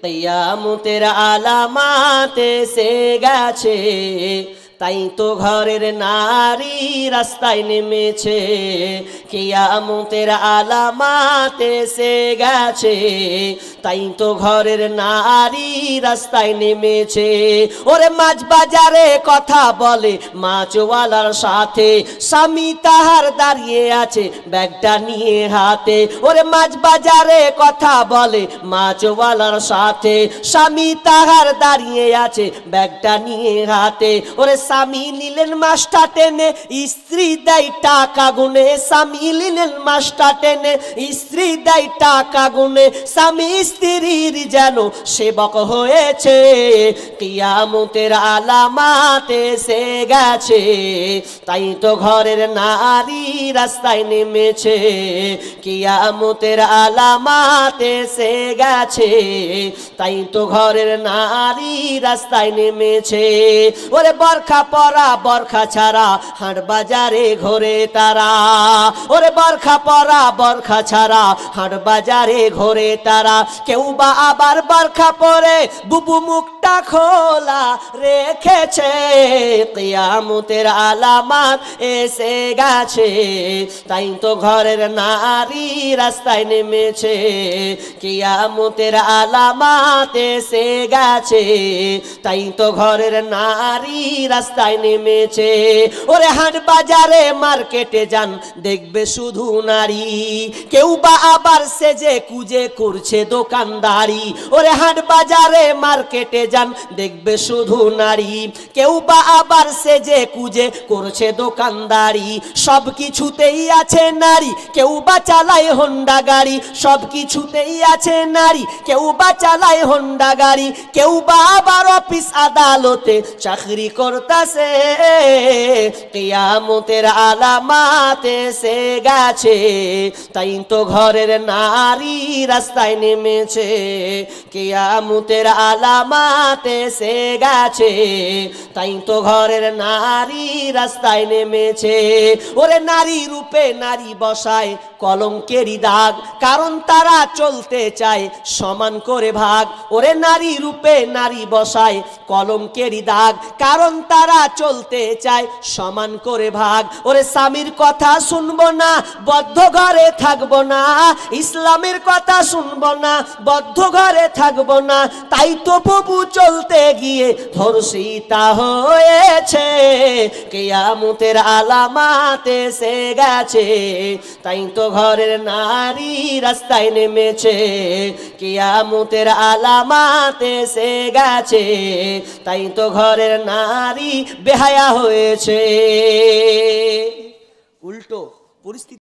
কিয়ামতের আলামাত এসে গেছে, তাই তো ঘরের নারী রাস্তায় নেমেছে। কিয়ামতের আলামাত এসে গেছে, তাই তো ঘরের নারী রাস্তায় নেমেছে। ওরে মাছ বাজারে কথা বলে মাছওয়ালার সাথে, স্বামী তাহার দাঁড়িয়ে আছে ব্যাগটা নিয়ে হাতে। ওরে মাছ বাজারে কথা বলে মাছওয়ালার সাথে, স্বামী তাহার দাঁড়িয়ে আছে ব্যাগটা নিয়ে হাতে। ওরে স্বামী নিলেন মাছটা টেনে, স্ত্রী দেয় টাকা গুনে। স্বামী নিলেন মাছটা টেনে, স্ত্রী দেয় টাকা গুনে। স্বামী স্ত্রীর যেন সেবক হয়েছে। কিয়ামতের আলামাত এসে গেছে, তাই তো ঘরের নারী রাস্তায় নেমেছে। কিয়ামতের আলামাত এসে গেছে, তাই তো ঘরের নারী রাস্তায় নেমেছে। ওরে বরখা পরা বরখা ছাড়া হাট বাজারে ঘোরে তারা। ওরে বরখা পরা বরখা ছাড়া হাট বাজারে ঘোরে তারা। কেউ বা আবার বরখা পরে বুবু মুখটা খোলা রেখেছে। কিয়ামতের আলামাত এসে গেছে, তাই তো ঘরের নারী রাস্তায় নেমেছে। কিয়ামতের আলামাত এসে গেছে, তাই তো ঘরের নারী রাস্তায় নেমেছে। ওরে হাট বাজারে মার্কেটে যান দেখবে শুধু নারী, কেউ বা আবার সেজে কুজে করছে দোকানদারি। ওরে হাট বাজারে মার্কেটে যান দেখবে শুধু নারী, কেউ বা আবার সেজে কুজে করছে দোকানদারি। সব কিছুতেই আছে নারী, কেউ বা চালায় হোন্ডা গাড়ি। সব কিছুতেই আছে নারী, কেউ বা চালায় হোন্ডা গাড়ি। কেউ বা আবার অফিস আদালতে চাকরি করতাছে। কিয়ামতের আলামাত এসে গেছে, তাই তো ঘরের নারী রাস্তায় নেমেছে। কিয়ামতের আলামাত এসে গেছে, তাই তো ঘরের নারী রাস্তায় নেমেছে। ওরে নারী রূপে নারী বসায় কলঙ্কেরই দাগ, কারণ তারা চলতে চায় সমান করে ভাগ। ওরে নারী রূপে নারী বসায় কলঙ্কেরই দাগ, কারণ তারা চলতে চায় সমান করে ভাগ। ওরে স্বামীর কথা শুনবো না, বদ্ধ ঘরে থাকবো না। ইসলামের কথা শুনবো না, বদ্ধ ঘরে থাকবো না। তাই তো প্রভু চলতে গিয়ে ধর্ষিতা হয়েছে। কিয়ামতের আলামাত এসে গেছে, তাই তো ঘরের নারী রাস্তায় নেমেছে। কিয়ামতের আলামাত এসে গেছে, তাই তো ঘরের নারী বেহায়া হয়েছে। উল্টো পরিস্থিতি।